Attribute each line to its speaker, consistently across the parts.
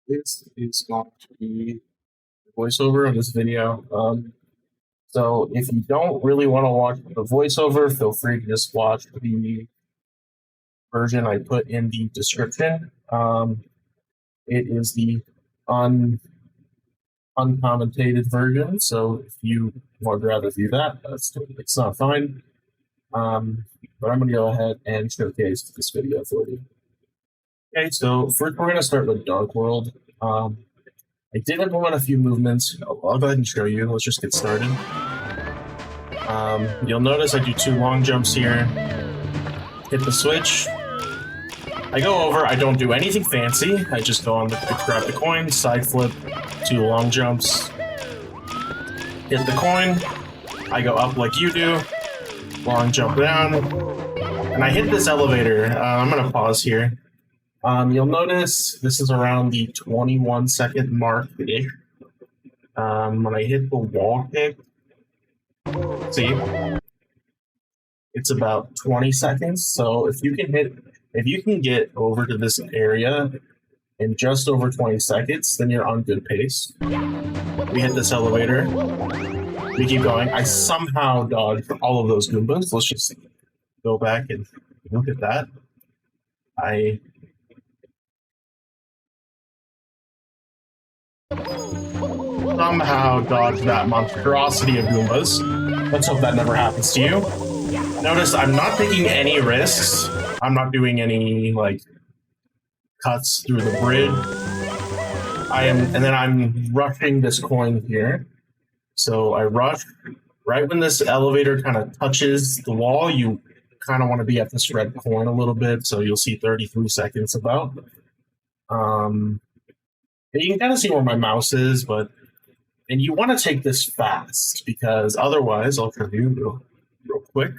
Speaker 1: This is going to be the voiceover of this video. So if you don't really want to watch the voiceover, feel free to just watch the version I put in the description. It is the uncommentated version, so if you would rather view that, it's not fine. But I'm going to go ahead and showcase this video for you. Okay, so first we're going to start with Dark World. I did implement a few movements. I'll go ahead and show you. Let's just get started. You'll notice I do 2 long jumps here. Hit the switch. I go over. I don't do anything fancy. I just go on to grab the coin, side flip, 2 long jumps. Hit the coin. I go up like you do. Long jump down. And I hit this elevator. I'm going to pause here. You'll notice this is around the 21-second mark-ish. When I hit the wall kick, see, it's about 20 seconds. So if you can get over to this area in just over 20 seconds, then you're on good pace. We hit this elevator. We keep going. I somehow dodged all of those Goombas. Let's just go back and look at that. I somehow dodged that monstrosity of Goombas. Let's hope that never happens to you. Notice I'm not taking any risks. I'm not doing any, like, cuts through the bridge. And then I'm rushing this coin here. So I rush. Right when this elevator kind of touches the wall, you kind of want to be at this red coin a little bit, so you'll see 33 seconds about. You can kind of see where my mouse is, and you want to take this fast, because otherwise, I'll show you real quick.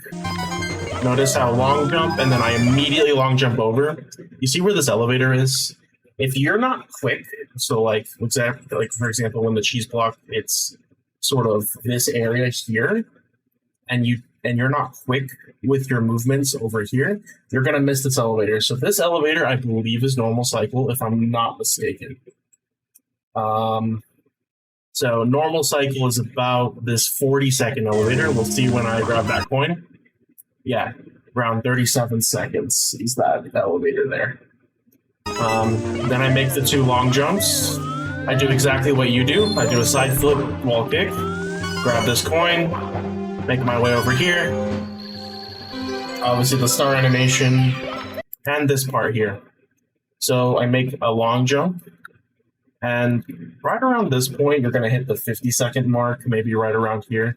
Speaker 1: Notice how long jump, and then I immediately long jump over. You see where this elevator is? If you're not quick, so like for example, when the cheese block, it's sort of this area here, and you're not quick with your movements over here, you're gonna miss this elevator. So this elevator, I believe, is normal cycle, if I'm not mistaken. So normal cycle is about this 40-second elevator. We'll see when I grab that coin. Yeah, around 37 seconds is that elevator there. Then I make the 2 long jumps. I do exactly what you do. I do a side flip, wall kick, grab this coin, make my way over here. Obviously the star animation, and this part here. So I make a long jump. And right around this point, you're going to hit the 50-second mark, maybe right around here.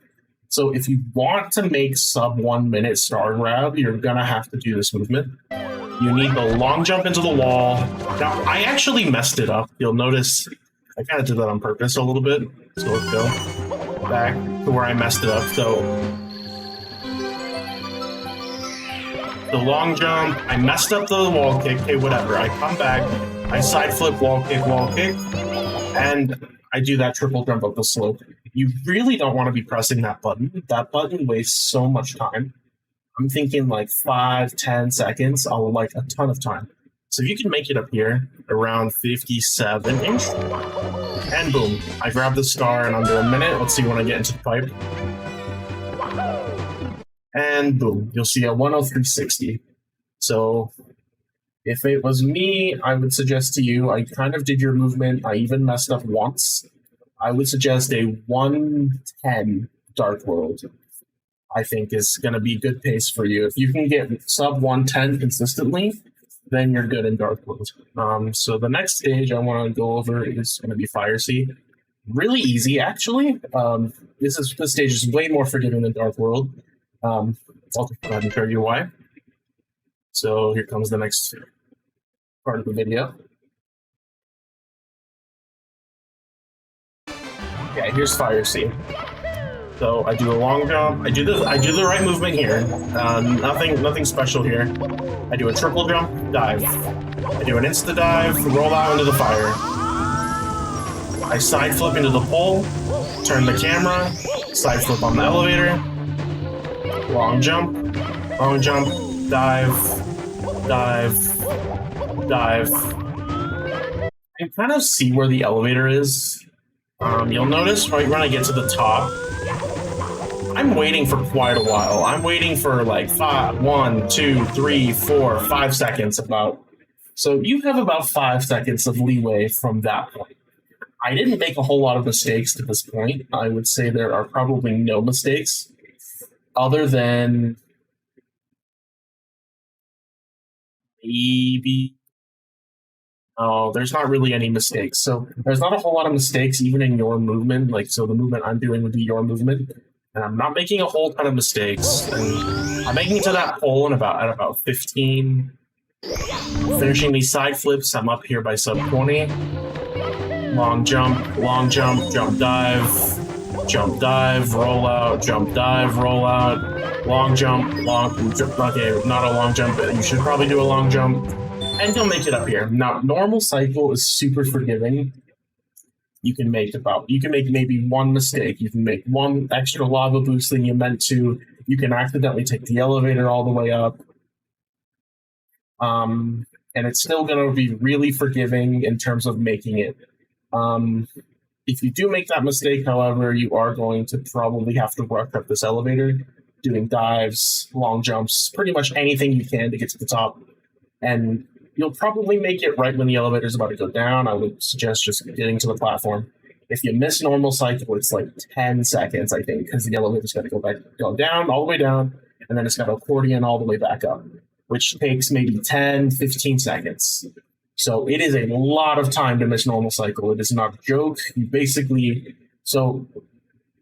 Speaker 1: So if you want to make sub 1 minute star grab, you're going to have to do this movement. You need the long jump into the wall. Now, I actually messed it up. You'll notice I kind of did that on purpose a little bit. So let's go back to where I messed it up. So the long jump, I messed up the wall kick. Okay, whatever. I come back. I side flip, wall kick, and I do that triple jump up the slope. You really don't want to be pressing that button. That button wastes so much time. I'm thinking like 5-10 seconds. I'll like a ton of time. So if you can make it up here around 57-ish, and boom, I grab the star in under a minute. Let's see when I get into the pipe. And boom, you'll see a 103.60. So if it was me, I would suggest to you, I kind of did your movement. I even messed up once. I would suggest a 110 Dark World, I think, is going to be good pace for you. If you can get sub 110 consistently, then you're good in Dark World. So the next stage I want to go over is going to be Fire Sea. Really easy, actually. This stage is way more forgiving than Dark World. I'll just go ahead and show you why. So here comes the next part of the video. Yeah, here's Fire Sea. So I do a long jump. I do the right movement here. Nothing special here. I do a triple jump, dive. I do an insta dive, roll out into the fire. I side flip into the pole, turn the camera, side flip on the elevator. Long jump, dive, dive. You can kind of see where the elevator is. You'll notice right when I get to the top, I'm waiting for quite a while. I'm waiting for like 1, 2, 3, 4, 5 seconds about. So you have about 5 seconds of leeway from that point. I didn't make a whole lot of mistakes to this point. I would say there are probably no mistakes other than maybe. Oh, there's not really any mistakes. So there's not a whole lot of mistakes even in your movement. Like, so the movement I'm doing would be your movement. And I'm not making a whole ton of mistakes. And I'm making it to that pole at about 15. Finishing these side flips, I'm up here by sub 20. Long jump, jump dive, roll out, jump dive, roll out, long jump, okay, not a long jump, but you should probably do a long jump. And you'll make it up here. Now, normal cycle is super forgiving. You can make maybe one mistake. You can make one extra lava boost than you meant to. You can accidentally take the elevator all the way up. And it's still going to be really forgiving in terms of making it. If you do make that mistake, however, you are going to probably have to work up this elevator, doing dives, long jumps, pretty much anything you can to get to the top. And you'll probably make it right when the elevator is about to go down. I would suggest just getting to the platform. If you miss normal cycle, it's like 10 seconds, I think, because the elevator's got to go down, all the way down, and then it's got to accordion all the way back up, which takes maybe 10, 15 seconds. So it is a lot of time to miss normal cycle. It is not a joke. You basically, so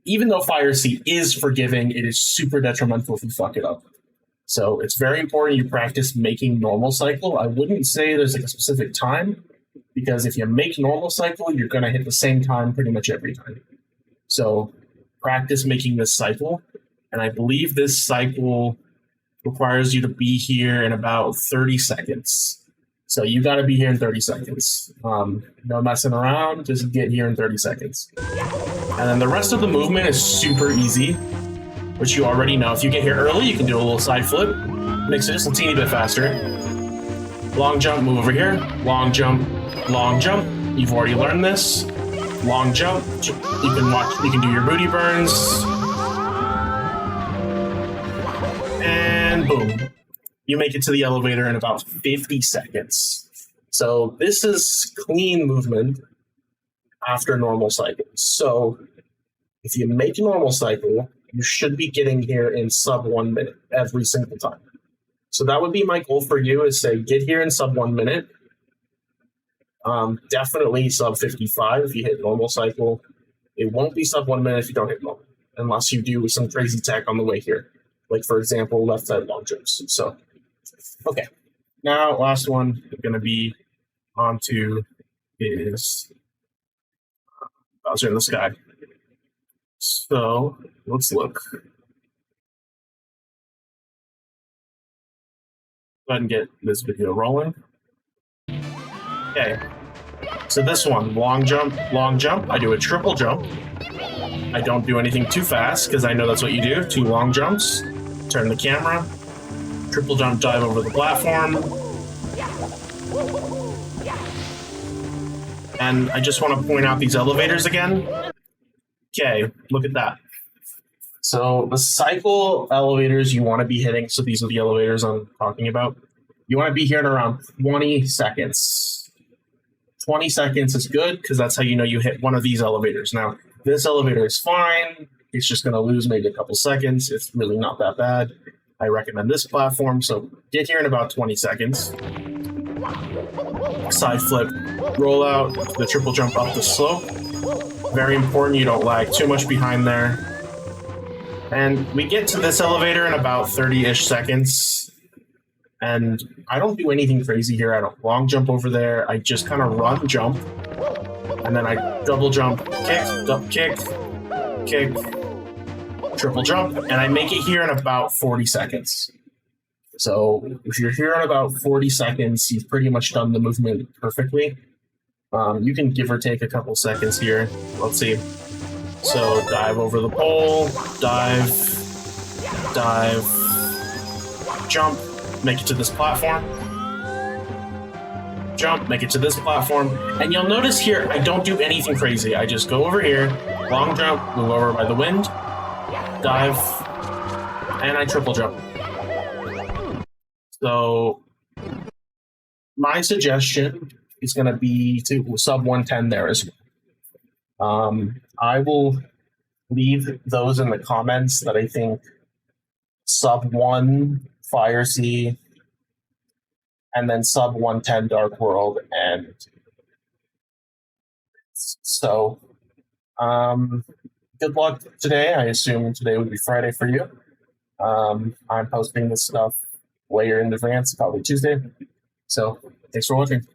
Speaker 1: even though Fire Seat is forgiving, it is super detrimental if you fuck it up. So it's very important you practice making normal cycle. I wouldn't say there's like a specific time, because if you make normal cycle, you're going to hit the same time pretty much every time. So practice making this cycle. And I believe this cycle requires you to be here in about 30 seconds. So you got to be here in 30 seconds. No messing around, just get here in 30 seconds. And then the rest of the movement is super easy, which you already know. If you get here early, you can do a little side flip. Makes it just a teeny bit faster. Long jump, move over here. Long jump, long jump. You've already learned this. Long jump. You can do your booty burns. And boom. You make it to the elevator in about 50 seconds. So this is clean movement after normal cycle. So if you make normal cycle, you should be getting here in sub 1 minute every single time. So that would be my goal for you, is say get here in sub 1 minute. Definitely sub 55 if you hit normal cycle. It won't be sub 1 minute if you don't hit normal, unless you do some crazy tech on the way here. Like, for example, left side long jumps. So, okay. Now, last one we're going to be onto is Bowser in the Sky. So, let's look. Go ahead and get this video rolling. Okay. So this one, long jump, I do a triple jump. I don't do anything too fast, because I know that's what you do. 2 long jumps, turn the camera, triple jump dive over the platform. And I just want to point out these elevators again. Okay, look at that. So the cycle elevators you want to be hitting, so these are the elevators I'm talking about. You want to be here in around 20 seconds. 20 seconds is good, because that's how you know you hit one of these elevators. Now, this elevator is fine. It's just going to lose maybe a couple seconds. It's really not that bad. I recommend this platform, so get here in about 20 seconds. Side flip, roll out, the triple jump up the slope. Very important you don't lag too much behind there. And we get to this elevator in about 30-ish seconds. And I don't do anything crazy here. I don't long jump over there. I just kind of run, jump. And then I double jump, kick, kick, triple jump. And I make it here in about 40 seconds. So if you're here in about 40 seconds, you've pretty much done the movement perfectly. You can give or take a couple seconds here. Let's see. So dive over the pole, dive, jump, make it to this platform. jump, make it to this platform, and you'll notice here I don't do anything crazy. I just go over here, long jump, move over by the wind, dive, and I triple jump. So my suggestion is going to be to sub 110 there as well. I will leave those in the comments that I think sub 1 Fire Sea, and then sub 110 Dark World, and so good luck today. I assume today would be Friday for you. I'm posting this stuff way in advance, probably Tuesday. So thanks for watching.